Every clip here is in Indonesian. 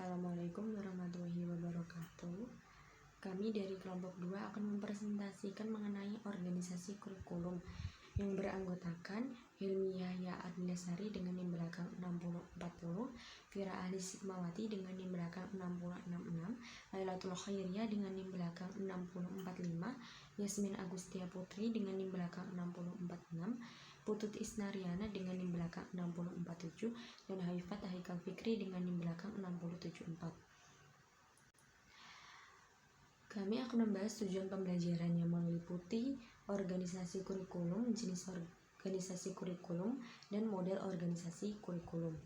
Assalamualaikum warahmatullahi wabarakatuh. Kami dari kelompok 2 akan mempresentasikan mengenai organisasi kurikulum yang beranggotakan Hilmi Yahya Adlisari dengan NIM belakang 6040, Fira Ahli Sikmawati dengan NIM belakang 6066, Lailatul Khairiyah dengan NIM belakang 6045, Yasmin Agustia Putri dengan NIM belakang 6046, Putut Isnariana dengan NIM belakang 6047, dan Haifat Haikal Fikri dengan NIM belakang 6074. Kami akan membahas tujuan pembelajaran yang meliputi organisasi kurikulum, jenis organisasi kurikulum, dan model organisasi kurikulum.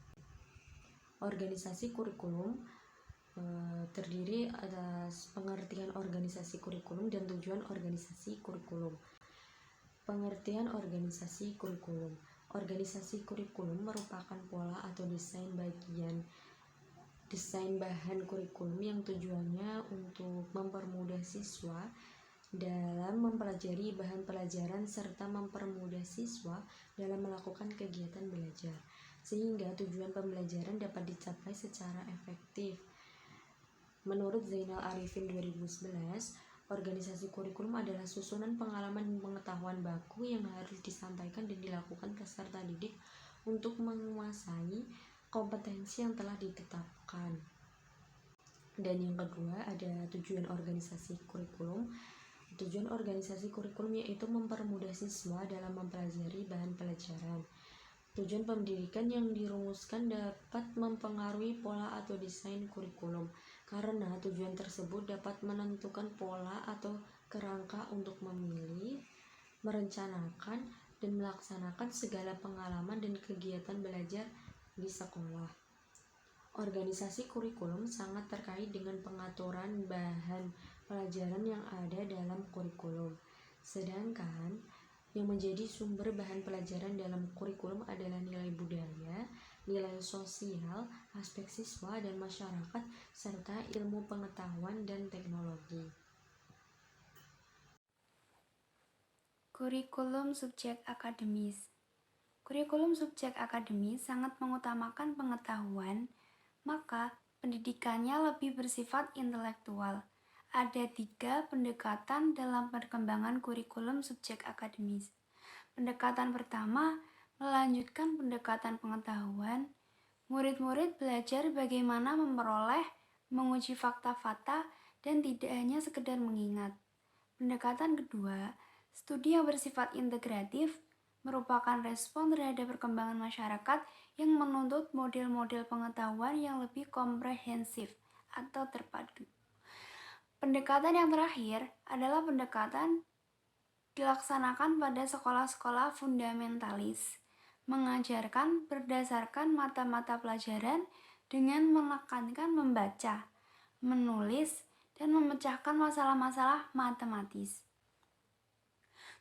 Organisasi kurikulum terdiri atas pengertian organisasi kurikulum dan tujuan organisasi kurikulum. Pengertian organisasi kurikulum. Organisasi kurikulum merupakan pola atau desain bahan kurikulum yang tujuannya untuk mempermudah siswa dalam mempelajari bahan pelajaran serta mempermudah siswa dalam melakukan kegiatan belajar, sehingga tujuan pembelajaran dapat dicapai secara efektif. Menurut Zainal Arifin 2011, organisasi kurikulum adalah susunan pengalaman dan pengetahuan baku yang harus disampaikan dan dilakukan peserta didik untuk menguasai kompetensi yang telah ditetapkan. Dan yang kedua ada tujuan organisasi kurikulum. Tujuan organisasi kurikulum yaitu mempermudah siswa dalam mempelajari bahan pelajaran. Tujuan pendidikan yang dirumuskan dapat mempengaruhi pola atau desain kurikulum, karena tujuan tersebut dapat menentukan pola atau kerangka untuk memilih, merencanakan, dan melaksanakan segala pengalaman dan kegiatan belajar di sekolah. Organisasi kurikulum sangat terkait dengan pengaturan bahan pelajaran yang ada dalam kurikulum. Sedangkan yang menjadi sumber bahan pelajaran dalam kurikulum adalah nilai budaya, nilai sosial, aspek siswa dan masyarakat, serta ilmu pengetahuan dan teknologi. Kurikulum subjek akademis. Kurikulum subjek akademis sangat mengutamakan pengetahuan, maka pendidikannya lebih bersifat intelektual. Ada 3 pendekatan dalam perkembangan kurikulum subjek akademis. Pendekatan pertama, melanjutkan pendekatan pengetahuan. Murid-murid belajar bagaimana memperoleh, menguji fakta-fakta, dan tidak hanya sekedar mengingat. Pendekatan kedua, studi yang bersifat integratif, merupakan respon terhadap perkembangan masyarakat yang menuntut model-model pengetahuan yang lebih komprehensif atau terpadu. Pendekatan yang terakhir adalah pendekatan dilaksanakan pada sekolah-sekolah fundamentalis, mengajarkan berdasarkan mata-mata pelajaran dengan menekankan membaca, menulis, dan memecahkan masalah-masalah matematis.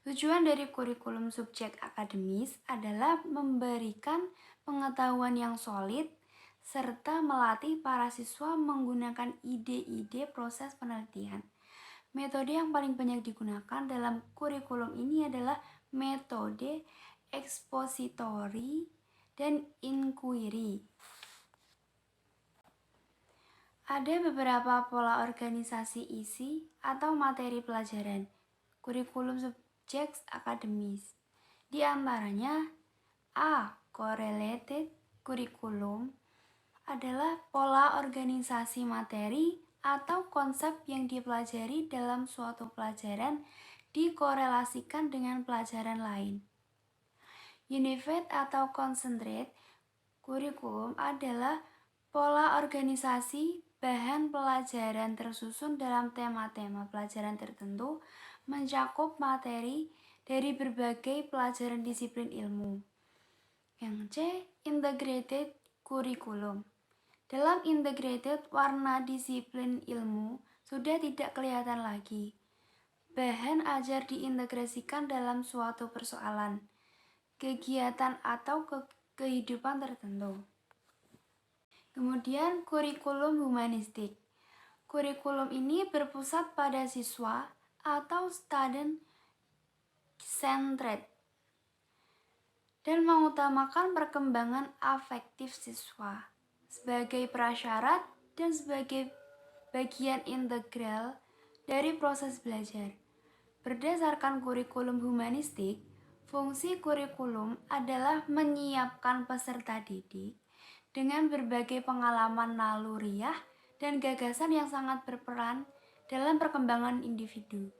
Tujuan dari kurikulum subjek akademis adalah memberikan pengetahuan yang solid serta melatih para siswa menggunakan ide-ide proses penelitian. Metode yang paling banyak digunakan dalam kurikulum ini adalah metode ekspositori dan inquiry. Ada beberapa pola organisasi isi atau materi pelajaran kurikulum subjek akademis. Di antaranya A. Correlated curriculum adalah pola organisasi materi atau konsep yang dipelajari dalam suatu pelajaran dikorelasikan dengan pelajaran lain. Unified atau concentrate curriculum adalah pola organisasi bahan pelajaran tersusun dalam tema-tema pelajaran tertentu, mencakup materi dari berbagai pelajaran disiplin ilmu. Yang C. Integrated curriculum. Dalam integrated, warna disiplin ilmu sudah tidak kelihatan lagi. Bahan ajar diintegrasikan dalam suatu persoalan, kegiatan atau kehidupan tertentu. Kemudian kurikulum humanistik. Kurikulum ini berpusat pada siswa atau student centered dan mengutamakan perkembangan afektif siswa sebagai prasyarat dan sebagai bagian integral dari proses belajar. Berdasarkan kurikulum humanistik, fungsi kurikulum adalah menyiapkan peserta didik dengan berbagai pengalaman naluriah dan gagasan yang sangat berperan dalam perkembangan individu.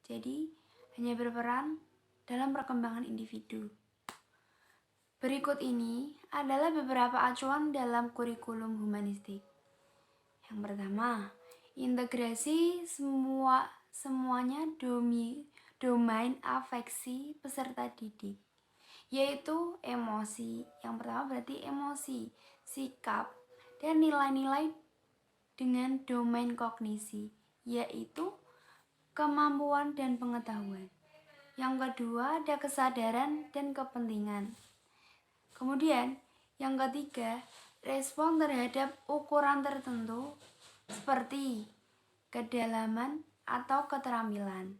Jadi, hanya berperan dalam perkembangan individu. Berikut ini adalah beberapa acuan dalam kurikulum humanistik. Yang pertama, integrasi semuanya domain afeksi peserta didik, yaitu emosi. Yang pertama berarti emosi, sikap, dan nilai-nilai dengan domain kognisi, yaitu kemampuan dan pengetahuan. Yang kedua ada kesadaran dan kepentingan. Kemudian yang ketiga, respon terhadap ukuran tertentu seperti kedalaman atau keterampilan.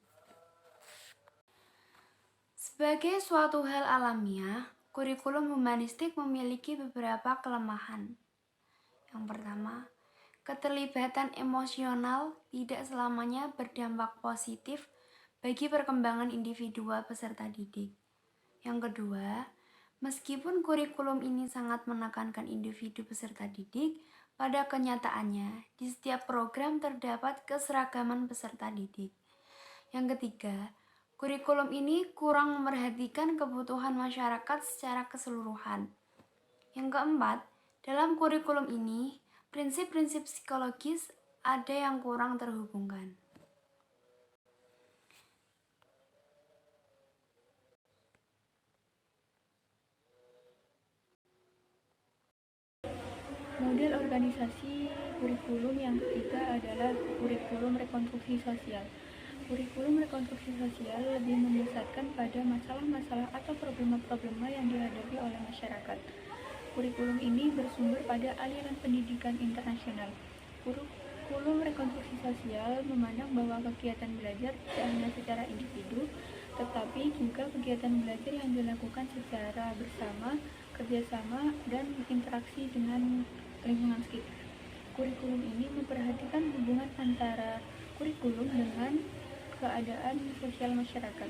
Sebagai suatu hal alamiah, kurikulum humanistik memiliki beberapa kelemahan. Yang pertama, keterlibatan emosional tidak selamanya berdampak positif bagi perkembangan individual peserta didik. Yang kedua, meskipun kurikulum ini sangat menekankan individu peserta didik, pada kenyataannya di setiap program terdapat keseragaman peserta didik. Yang ketiga, kurikulum ini kurang memerhatikan kebutuhan masyarakat secara keseluruhan. Yang keempat, dalam kurikulum ini, prinsip-prinsip psikologis ada yang kurang terhubungkan. Model organisasi kurikulum yang ketiga adalah kurikulum rekonstruksi sosial. Kurikulum rekonstruksi sosial lebih memusatkan pada masalah-masalah atau problema-problema yang dihadapi oleh masyarakat. Kurikulum ini bersumber pada aliran pendidikan internasional. Kurikulum rekonstruksi sosial memandang bahwa kegiatan belajar tidak hanya secara individu, tetapi juga kegiatan belajar yang dilakukan secara bersama, kerjasama, dan interaksi dengan lingkungan sekitar. Kurikulum ini memperhatikan hubungan antara kurikulum dengan keadaan sosial masyarakat.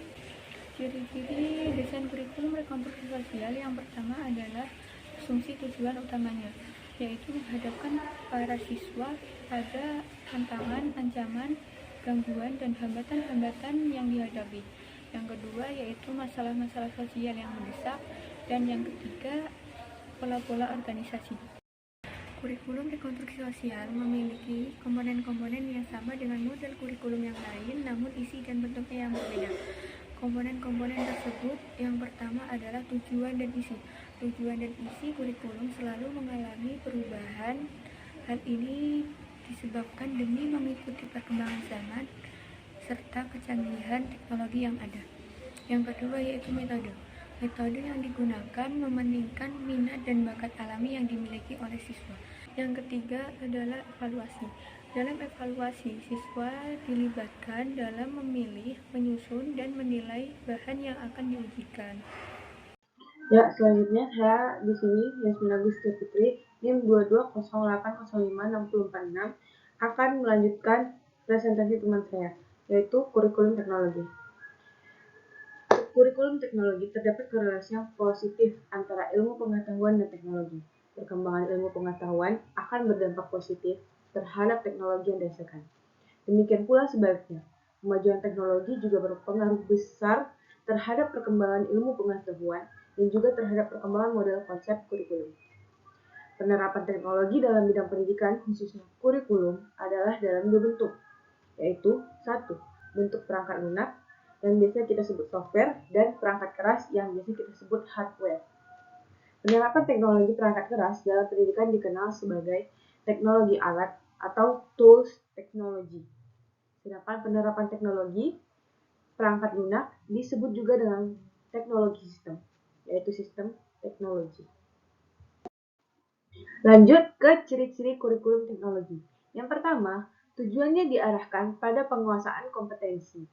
Ciri-ciri desain kurikulum rekonstruksi sosial yang pertama adalah asumsi tujuan utamanya, yaitu menghadapkan para siswa pada tantangan, ancaman, gangguan, dan hambatan-hambatan yang dihadapi. Yang kedua yaitu masalah-masalah sosial yang mendesak, dan yang ketiga pola-pola organisasi. Kurikulum rekonstruksi sosial memiliki komponen-komponen yang sama dengan model kurikulum yang lain, namun isi dan bentuknya yang berbeda. Komponen-komponen tersebut yang pertama adalah tujuan dan isi. Tujuan dan isi kurikulum selalu mengalami perubahan. Hal ini disebabkan demi mengikuti perkembangan zaman serta kecanggihan teknologi yang ada. Yang kedua yaitu metode. Metode yang digunakan mementingkan minat dan bakat alami yang dimiliki oleh siswa. Yang ketiga adalah evaluasi. Dalam evaluasi, siswa dilibatkan dalam memilih, menyusun, dan menilai bahan yang akan diujikan. Ya, selanjutnya saya di sini Yasmin Agustia Putri, NIM 2208056446 akan melanjutkan presentasi teman saya, yaitu kurikulum teknologi. Kurikulum teknologi terdapat korelasi yang positif antara ilmu pengetahuan dan teknologi. Perkembangan ilmu pengetahuan akan berdampak positif terhadap teknologi yang dihasilkan. Demikian pula sebaliknya, kemajuan teknologi juga berpengaruh besar terhadap perkembangan ilmu pengetahuan dan juga terhadap perkembangan model konsep kurikulum. Penerapan teknologi dalam bidang pendidikan, khususnya kurikulum, adalah dalam dua bentuk, yaitu satu, bentuk perangkat lunak, yang biasa kita sebut software, dan perangkat keras yang biasa kita sebut hardware. Penerapan teknologi perangkat keras dalam pendidikan dikenal sebagai teknologi alat atau tools technology. Sedangkan penerapan teknologi perangkat lunak disebut juga dengan teknologi sistem, yaitu sistem teknologi. Lanjut ke ciri-ciri kurikulum teknologi. Yang pertama, tujuannya diarahkan pada penguasaan kompetensi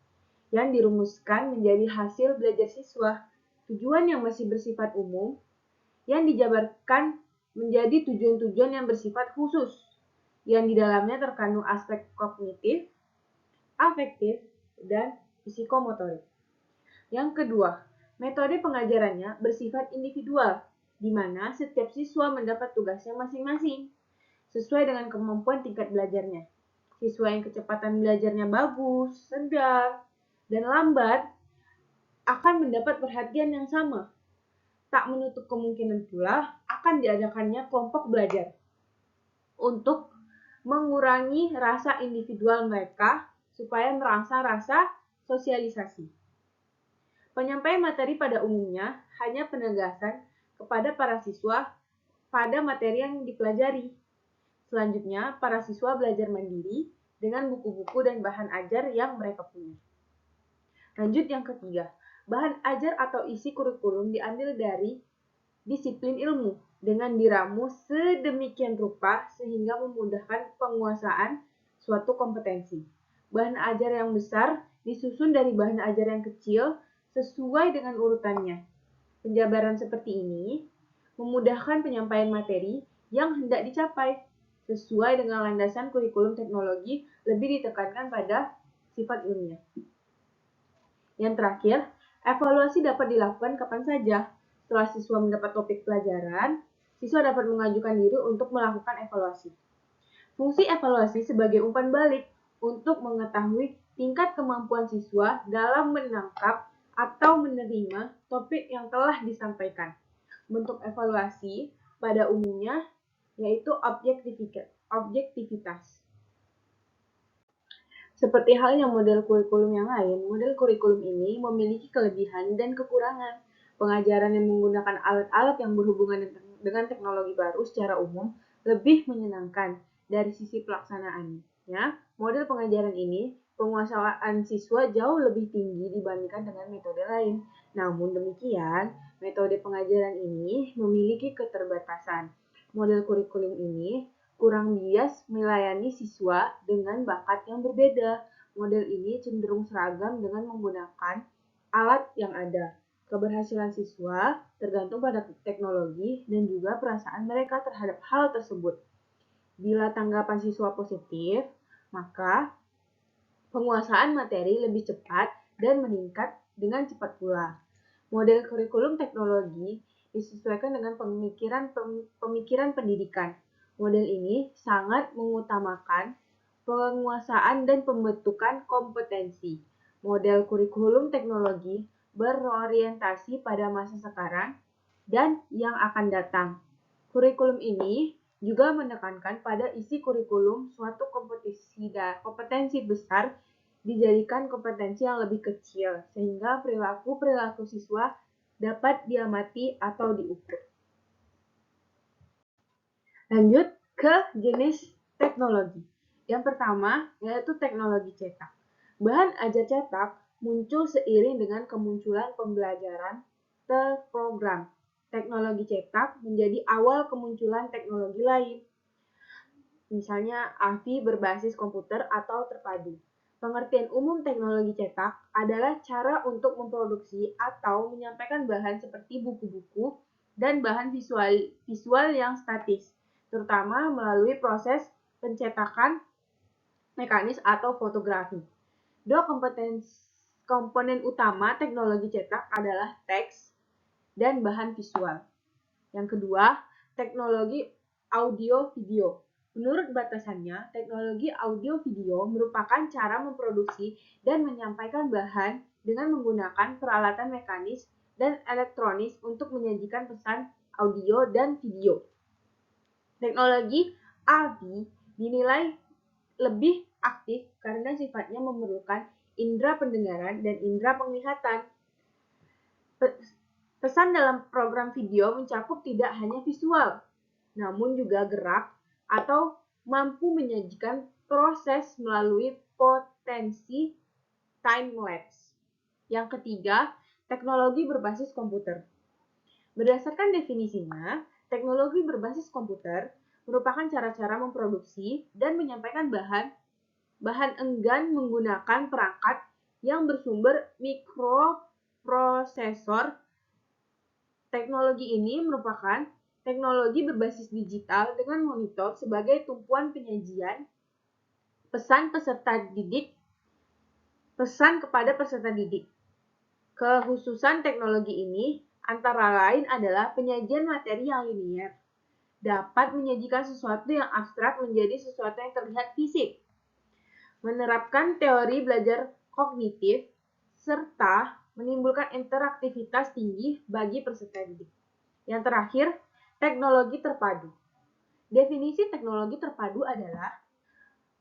yang dirumuskan menjadi hasil belajar siswa. Tujuan yang masih bersifat umum yang dijabarkan menjadi tujuan-tujuan yang bersifat khusus, yang di dalamnya terkandung aspek kognitif, afektif, dan psikomotorik. Yang kedua, metode pengajarannya bersifat individual, di mana setiap siswa mendapat tugasnya masing-masing, sesuai dengan kemampuan tingkat belajarnya. Siswa yang kecepatan belajarnya bagus, sedang, dan lambat akan mendapat perhatian yang sama. Tak menutup kemungkinan pula akan diadakannya kelompok belajar untuk mengurangi rasa individual mereka supaya merasa rasa sosialisasi. Penyampaian materi pada umumnya hanya penegasan kepada para siswa pada materi yang dipelajari. Selanjutnya, para siswa belajar mandiri dengan buku-buku dan bahan ajar yang mereka punya. Lanjut yang ketiga, bahan ajar atau isi kurikulum diambil dari disiplin ilmu dengan diramu sedemikian rupa sehingga memudahkan penguasaan suatu kompetensi. Bahan ajar yang besar disusun dari bahan ajar yang kecil sesuai dengan urutannya. Penjabaran seperti ini memudahkan penyampaian materi yang hendak dicapai. Sesuai dengan landasan kurikulum teknologi, lebih ditekankan pada sifat ilmiah. Yang terakhir, evaluasi dapat dilakukan kapan saja. Setelah siswa mendapat topik pelajaran, siswa dapat mengajukan diri untuk melakukan evaluasi. Fungsi evaluasi sebagai umpan balik untuk mengetahui tingkat kemampuan siswa dalam menangkap atau menerima topik yang telah disampaikan. Bentuk evaluasi pada umumnya yaitu objektivitas. Seperti halnya model kurikulum yang lain, model kurikulum ini memiliki kelebihan dan kekurangan. Pengajaran yang menggunakan alat-alat yang berhubungan dengan teknologi baru secara umum lebih menyenangkan dari sisi pelaksanaannya. Model pengajaran ini, penguasaan siswa jauh lebih tinggi dibandingkan dengan metode lain. Namun demikian, metode pengajaran ini memiliki keterbatasan. Model kurikulum ini kurang bias melayani siswa dengan bakat yang berbeda. Model ini cenderung seragam dengan menggunakan alat yang ada. Keberhasilan siswa tergantung pada teknologi dan juga perasaan mereka terhadap hal tersebut. Bila tanggapan siswa positif, maka penguasaan materi lebih cepat dan meningkat dengan cepat pula. Model kurikulum teknologi disesuaikan dengan pemikiran pendidikan. Model ini sangat mengutamakan penguasaan dan pembentukan kompetensi. Model kurikulum teknologi berorientasi pada masa sekarang dan yang akan datang. Kurikulum ini juga menekankan pada isi kurikulum suatu kompetensi besar dijadikan kompetensi yang lebih kecil, sehingga perilaku siswa dapat diamati atau diukur. Lanjut ke jenis teknologi. Yang pertama yaitu teknologi cetak. Bahan ajar cetak muncul seiring dengan kemunculan pembelajaran terprogram. Teknologi cetak menjadi awal kemunculan teknologi lain. Misalnya AVI berbasis komputer atau terpadu. Pengertian umum teknologi cetak adalah cara untuk memproduksi atau menyampaikan bahan seperti buku-buku dan bahan visual yang statis, terutama melalui proses pencetakan mekanis atau fotografi. Dua komponen utama teknologi cetak adalah teks dan bahan visual. Yang kedua, teknologi audio-video. Menurut batasannya, teknologi audio-video merupakan cara memproduksi dan menyampaikan bahan dengan menggunakan peralatan mekanis dan elektronis untuk menyajikan pesan audio dan video. Teknologi AV dinilai lebih aktif karena sifatnya memerlukan indera pendengaran dan indera penglihatan. Pesan dalam program video mencakup tidak hanya visual, namun juga gerak atau mampu menyajikan proses melalui potensi time-lapse. Yang ketiga, teknologi berbasis komputer. Berdasarkan definisinya, teknologi berbasis komputer merupakan cara-cara memproduksi dan menyampaikan bahan enggan menggunakan perangkat yang bersumber mikroprosesor. Teknologi ini merupakan teknologi berbasis digital dengan monitor sebagai tumpuan penyajian pesan kepada peserta didik. Kekhususan teknologi ini antara lain adalah penyajian materi yang linier, dapat menyajikan sesuatu yang abstrak menjadi sesuatu yang terlihat fisik, menerapkan teori belajar kognitif, serta menimbulkan interaktivitas tinggi bagi peserta didik. Yang terakhir, teknologi terpadu. Definisi teknologi terpadu adalah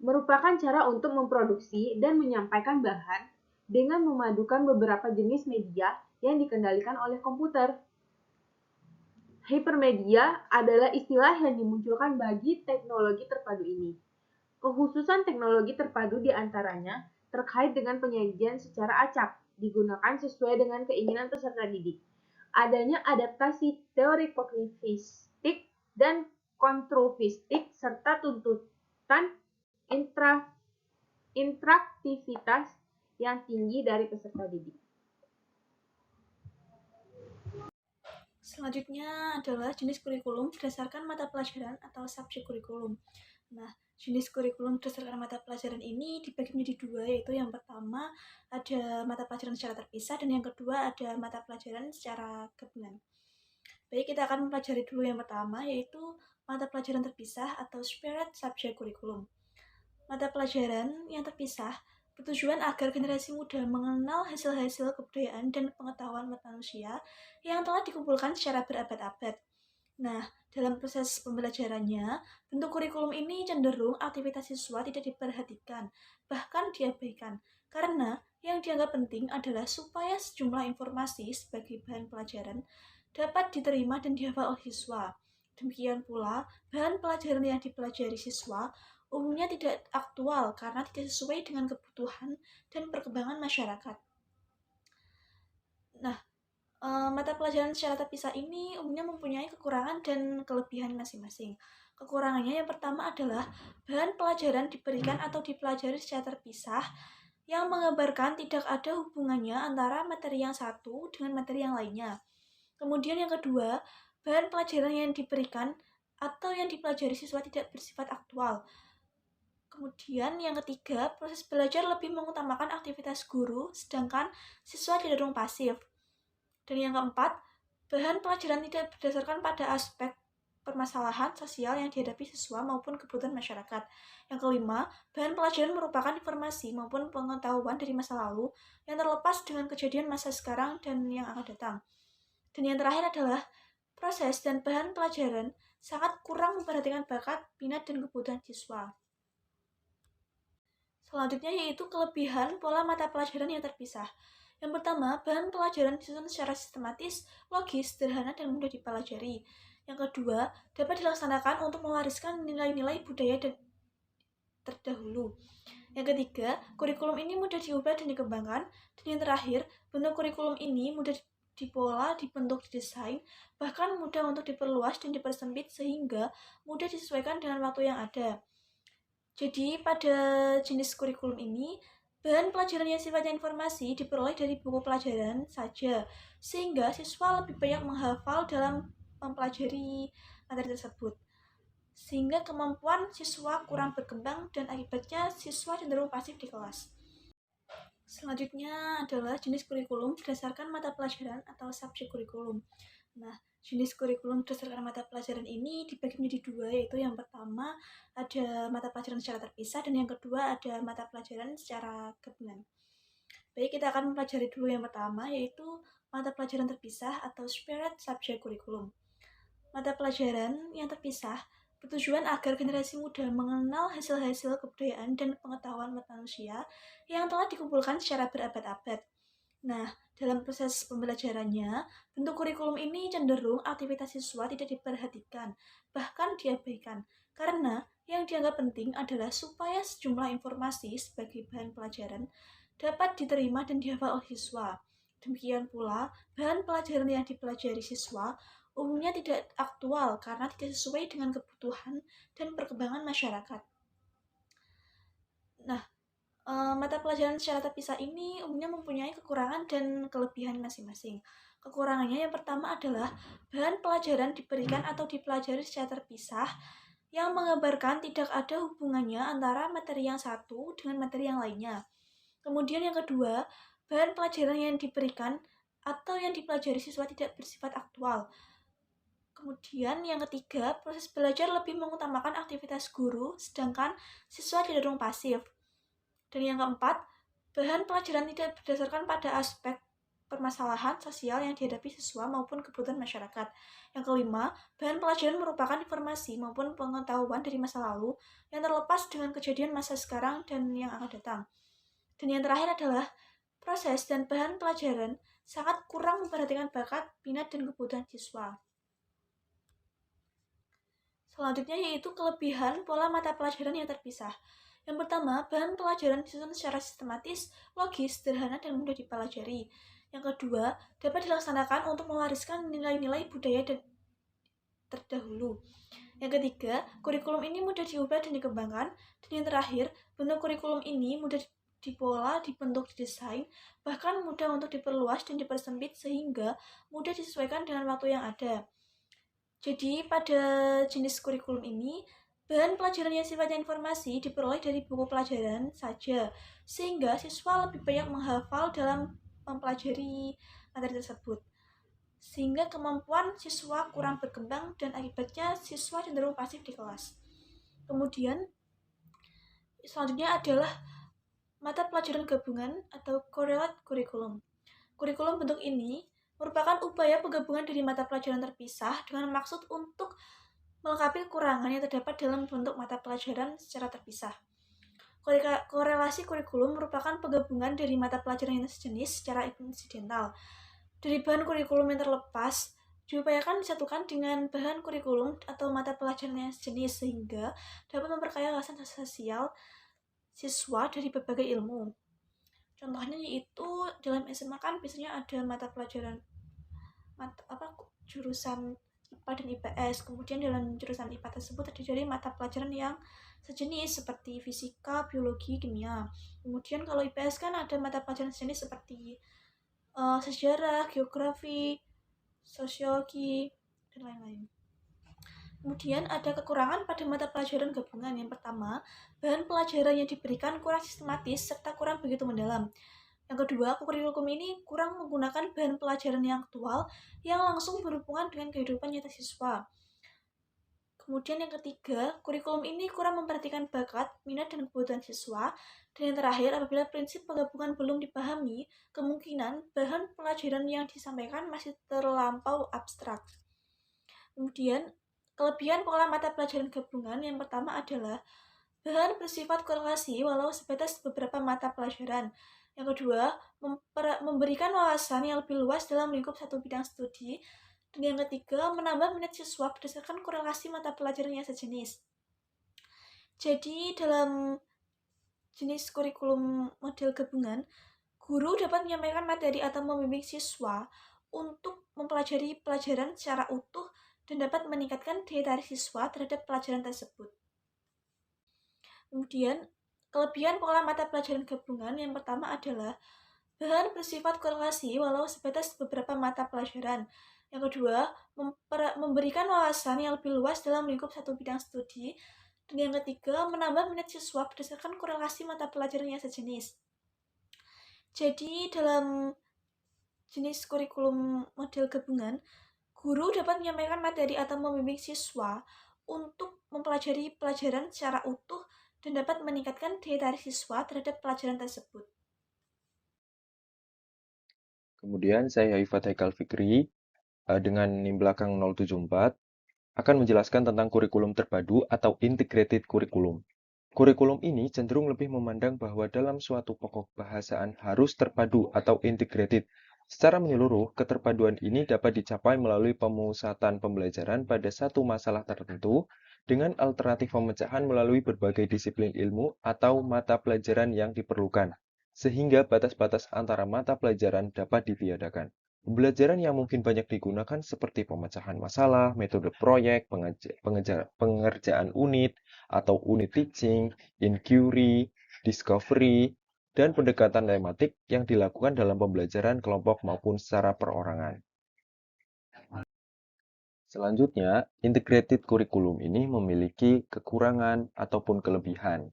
merupakan cara untuk memproduksi dan menyampaikan bahan dengan memadukan beberapa jenis media yang dikendalikan oleh komputer. Hypermedia adalah istilah yang dimunculkan bagi teknologi terpadu ini. Kekhususan teknologi terpadu diantaranya terkait dengan penyajian secara acak, digunakan sesuai dengan keinginan peserta didik. Adanya adaptasi teori kognitivistik dan konstruktivistik serta tuntutan interaktivitas yang tinggi dari peserta didik. Selanjutnya adalah jenis kurikulum berdasarkan mata pelajaran atau subjek kurikulum. Nah, jenis kurikulum berdasarkan mata pelajaran ini dibagi menjadi dua, yaitu yang pertama ada mata pelajaran secara terpisah dan yang kedua ada mata pelajaran secara gabungan. Baik, kita akan mempelajari dulu yang pertama, yaitu mata pelajaran terpisah atau separate subject curriculum. Mata pelajaran yang terpisah bertujuan agar generasi muda mengenal hasil-hasil kebudayaan dan pengetahuan manusia yang telah dikumpulkan secara berabad-abad. Nah, dalam proses pembelajarannya, bentuk kurikulum ini cenderung aktivitas siswa tidak diperhatikan, bahkan diabaikan, karena yang dianggap penting adalah supaya sejumlah informasi sebagai bahan pelajaran dapat diterima dan dihafal oleh siswa. Demikian pula, bahan pelajaran yang dipelajari siswa umumnya tidak aktual karena tidak sesuai dengan kebutuhan dan perkembangan masyarakat. Nah, mata pelajaran secara terpisah ini umumnya mempunyai kekurangan dan kelebihan masing-masing. Kekurangannya yang pertama adalah bahan pelajaran diberikan atau dipelajari secara terpisah yang menggambarkan tidak ada hubungannya antara materi yang satu dengan materi yang lainnya. Kemudian yang kedua, bahan pelajaran yang diberikan atau yang dipelajari siswa tidak bersifat aktual. Kemudian yang ketiga, proses belajar lebih mengutamakan aktivitas guru, sedangkan siswa cenderung pasif. Dan yang keempat, bahan pelajaran tidak berdasarkan pada aspek permasalahan sosial yang dihadapi siswa maupun kebutuhan masyarakat. Yang kelima, bahan pelajaran merupakan informasi maupun pengetahuan dari masa lalu yang terlepas dengan kejadian masa sekarang dan yang akan datang. Dan yang terakhir adalah proses dan bahan pelajaran sangat kurang memperhatikan bakat, minat, dan kebutuhan siswa. Selanjutnya yaitu kelebihan pola mata pelajaran yang terpisah. Yang pertama, bahan pelajaran disusun secara sistematis, logis, sederhana, dan mudah dipelajari. Yang kedua, dapat dilaksanakan untuk mewariskan nilai-nilai budaya dan terdahulu. Yang ketiga, kurikulum ini mudah diubah dan dikembangkan. Dan yang terakhir, bentuk kurikulum ini mudah dipola, dibentuk, didesain, bahkan mudah untuk diperluas dan dipersempit sehingga mudah disesuaikan dengan waktu yang ada. Jadi, pada jenis kurikulum ini, bahan pelajaran yang sifatnya informasi diperoleh dari buku pelajaran saja, sehingga siswa lebih banyak menghafal dalam mempelajari materi tersebut. Sehingga kemampuan siswa kurang berkembang dan akibatnya siswa cenderung pasif di kelas. Selanjutnya adalah jenis kurikulum berdasarkan mata pelajaran atau subjek kurikulum. Nah, jenis kurikulum berdasarkan mata pelajaran ini dibagi menjadi dua, yaitu yang pertama ada mata pelajaran secara terpisah dan yang kedua ada mata pelajaran secara gabungan. Baik, kita akan mempelajari dulu yang pertama, yaitu mata pelajaran terpisah atau separate subject curriculum. Mata pelajaran yang terpisah bertujuan agar generasi muda mengenal hasil-hasil kebudayaan dan pengetahuan manusia yang telah dikumpulkan secara berabad-abad. Nah, dalam proses pembelajarannya, bentuk kurikulum ini cenderung aktivitas siswa tidak diperhatikan, bahkan diabaikan, karena yang dianggap penting adalah supaya sejumlah informasi sebagai bahan pelajaran dapat diterima dan dihafal oleh siswa. Demikian pula, bahan pelajaran yang dipelajari siswa umumnya tidak aktual karena tidak sesuai dengan kebutuhan dan perkembangan masyarakat. Nah, Mata pelajaran secara terpisah ini umumnya mempunyai kekurangan dan kelebihan masing-masing. Kekurangannya yang pertama adalah bahan pelajaran diberikan atau dipelajari secara terpisah yang menggambarkan tidak ada hubungannya antara materi yang satu dengan materi yang lainnya. Kemudian yang kedua, bahan pelajaran yang diberikan atau yang dipelajari siswa tidak bersifat aktual. Kemudian yang ketiga, proses belajar lebih mengutamakan aktivitas guru, sedangkan siswa cenderung pasif. Dan yang keempat, bahan pelajaran tidak berdasarkan pada aspek permasalahan sosial yang dihadapi siswa maupun kebutuhan masyarakat. Yang kelima, bahan pelajaran merupakan informasi maupun pengetahuan dari masa lalu yang terlepas dengan kejadian masa sekarang dan yang akan datang. Dan yang terakhir adalah proses dan bahan pelajaran sangat kurang memperhatikan bakat, minat, dan kebutuhan siswa. Selanjutnya yaitu kelebihan pola mata pelajaran yang terpisah. Yang pertama, bahan pelajaran disusun secara sistematis, logis, sederhana, dan mudah dipelajari. Yang kedua, dapat dilaksanakan untuk mewariskan nilai-nilai budaya dan terdahulu. Yang ketiga, kurikulum ini mudah diubah dan dikembangkan. Dan yang terakhir, bentuk kurikulum ini mudah dipola, dibentuk, didesain, bahkan mudah untuk diperluas dan dipersempit sehingga mudah disesuaikan dengan waktu yang ada. Jadi pada jenis kurikulum ini, bahan pelajaran yang sifatnya informasi diperoleh dari buku pelajaran saja, sehingga siswa lebih banyak menghafal dalam mempelajari materi tersebut. Sehingga kemampuan siswa kurang berkembang dan akibatnya siswa cenderung pasif di kelas. Kemudian, selanjutnya adalah mata pelajaran gabungan atau correlate curriculum. Kurikulum bentuk ini merupakan upaya penggabungan dari mata pelajaran terpisah dengan maksud untuk melengkapi kekurangan yang terdapat dalam bentuk mata pelajaran secara terpisah. Korelasi kurikulum merupakan penggabungan dari mata pelajaran yang sejenis secara insidental. Dari bahan kurikulum yang terlepas, diupayakan disatukan dengan bahan kurikulum atau mata pelajaran yang sejenis sehingga dapat memperkaya wawasan sosial siswa dari berbagai ilmu. Contohnya yaitu dalam SMA kan biasanya ada mata pelajaran jurusan IPA dan IPS. Kemudian dalam jurusan IPA tersebut terdiri dari mata pelajaran yang sejenis seperti fisika, biologi, kimia. Kemudian kalau IPS kan ada mata pelajaran sejenis seperti sejarah, geografi, sosiologi, dan lain-lain. Kemudian ada kekurangan pada mata pelajaran gabungan. Yang pertama, bahan pelajaran yang diberikan kurang sistematis serta kurang begitu mendalam. Yang kedua, kurikulum ini kurang menggunakan bahan pelajaran yang aktual yang langsung berhubungan dengan kehidupan nyata siswa. Kemudian yang ketiga, kurikulum ini kurang memperhatikan bakat, minat, dan kebutuhan siswa. Dan yang terakhir, apabila prinsip penggabungan belum dipahami, kemungkinan bahan pelajaran yang disampaikan masih terlampau abstrak. Kemudian, kelebihan pola mata pelajaran gabungan yang pertama adalah bahan bersifat korelasi walau sebatas beberapa mata pelajaran. Yang kedua, memberikan wawasan yang lebih luas dalam lingkup satu bidang studi. Dan yang ketiga, menambah minat siswa berdasarkan korelasi mata pelajaran yang sejenis. Jadi, dalam jenis kurikulum model gabungan, guru dapat menyampaikan materi atau membimbing siswa untuk mempelajari pelajaran secara utuh dan dapat meningkatkan daya tarik siswa terhadap pelajaran tersebut. Kemudian, kelebihan pola mata pelajaran gabungan yang pertama adalah bahan bersifat korelasi walau sebatas beberapa mata pelajaran. Yang kedua, memberikan wawasan yang lebih luas dalam lingkup satu bidang studi. Dan yang ketiga, menambah minat siswa berdasarkan korelasi mata pelajaran yang sejenis. Jadi, dalam jenis kurikulum model gabungan, guru dapat menyampaikan materi atau membimbing siswa untuk mempelajari pelajaran secara utuh dan dapat meningkatkan daya tarik siswa terhadap pelajaran tersebut. Kemudian saya Haifat Haikal Fikri dengan NIM belakang 074 akan menjelaskan tentang kurikulum terpadu atau integrated curriculum. Kurikulum ini cenderung lebih memandang bahwa dalam suatu pokok bahasaan harus terpadu atau integrated. Secara menyeluruh, keterpaduan ini dapat dicapai melalui pemusatan pembelajaran pada satu masalah tertentu dengan alternatif pemecahan melalui berbagai disiplin ilmu atau mata pelajaran yang diperlukan, sehingga batas-batas antara mata pelajaran dapat ditiadakan. Pembelajaran yang mungkin banyak digunakan seperti pemecahan masalah, metode proyek, pengerjaan unit, atau unit teaching, inquiry, discovery, dan pendekatan tematik yang dilakukan dalam pembelajaran kelompok maupun secara perorangan. Selanjutnya, integrated curriculum ini memiliki kekurangan ataupun kelebihan.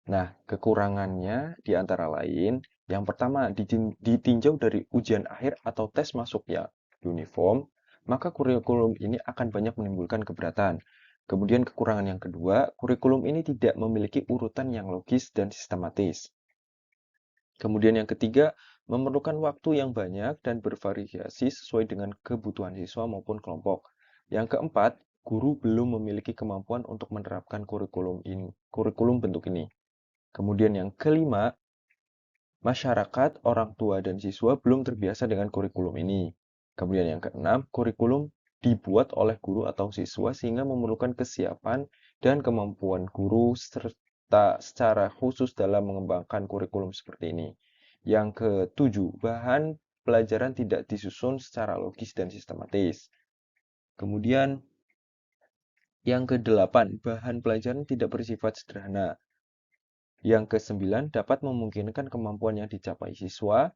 Nah, kekurangannya di antara lain, yang pertama ditinjau dari ujian akhir atau tes masuk yang uniform, maka kurikulum ini akan banyak menimbulkan keberatan. Kemudian kekurangan yang kedua, kurikulum ini tidak memiliki urutan yang logis dan sistematis. Kemudian yang ketiga, memerlukan waktu yang banyak dan bervariasi sesuai dengan kebutuhan siswa maupun kelompok. Yang keempat, guru belum memiliki kemampuan untuk menerapkan kurikulum bentuk ini. Kemudian yang kelima, masyarakat, orang tua, dan siswa belum terbiasa dengan kurikulum ini. Kemudian yang keenam, kurikulum dibuat oleh guru atau siswa sehingga memerlukan kesiapan dan kemampuan guru serta secara khusus dalam mengembangkan kurikulum seperti ini. Yang ketujuh, bahan pelajaran tidak disusun secara logis dan sistematis. Kemudian yang kedelapan, bahan pelajaran tidak bersifat sederhana. Yang kesembilan, dapat memungkinkan kemampuan yang dicapai siswa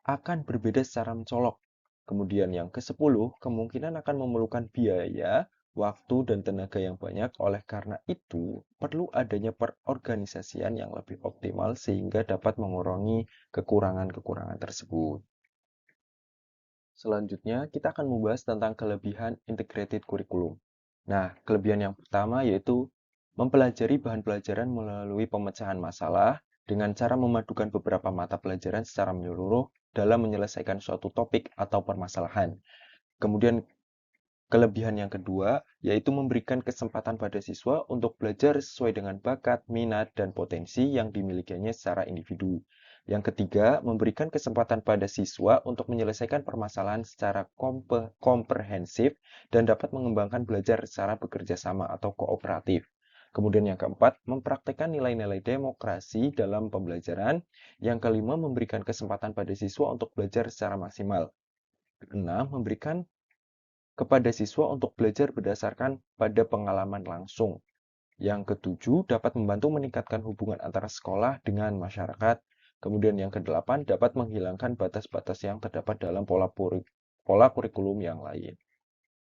akan berbeda secara mencolok. Kemudian yang ke-10, kemungkinan akan memerlukan biaya, waktu, dan tenaga yang banyak. Oleh karena itu, perlu adanya perorganisasian yang lebih optimal sehingga dapat mengurangi kekurangan-kekurangan tersebut. Selanjutnya, kita akan membahas tentang kelebihan integrated curriculum. Nah, kelebihan yang pertama yaitu mempelajari bahan pelajaran melalui pemecahan masalah dengan cara memadukan beberapa mata pelajaran secara menyeluruh dalam menyelesaikan suatu topik atau permasalahan. Kemudian kelebihan yang kedua yaitu memberikan kesempatan pada siswa untuk belajar sesuai dengan bakat, minat, dan potensi yang dimilikinya secara individu. Yang ketiga, memberikan kesempatan pada siswa untuk menyelesaikan permasalahan secara komprehensif dan dapat mengembangkan belajar secara bekerja sama atau kooperatif. Kemudian yang keempat, mempraktekkan nilai-nilai demokrasi dalam pembelajaran. Yang kelima, memberikan kesempatan pada siswa untuk belajar secara maksimal. Keenam, memberikan kepada siswa untuk belajar berdasarkan pada pengalaman langsung. Yang ketujuh, dapat membantu meningkatkan hubungan antara sekolah dengan masyarakat. Kemudian yang kedelapan, dapat menghilangkan batas-batas yang terdapat dalam pola kurikulum yang lain.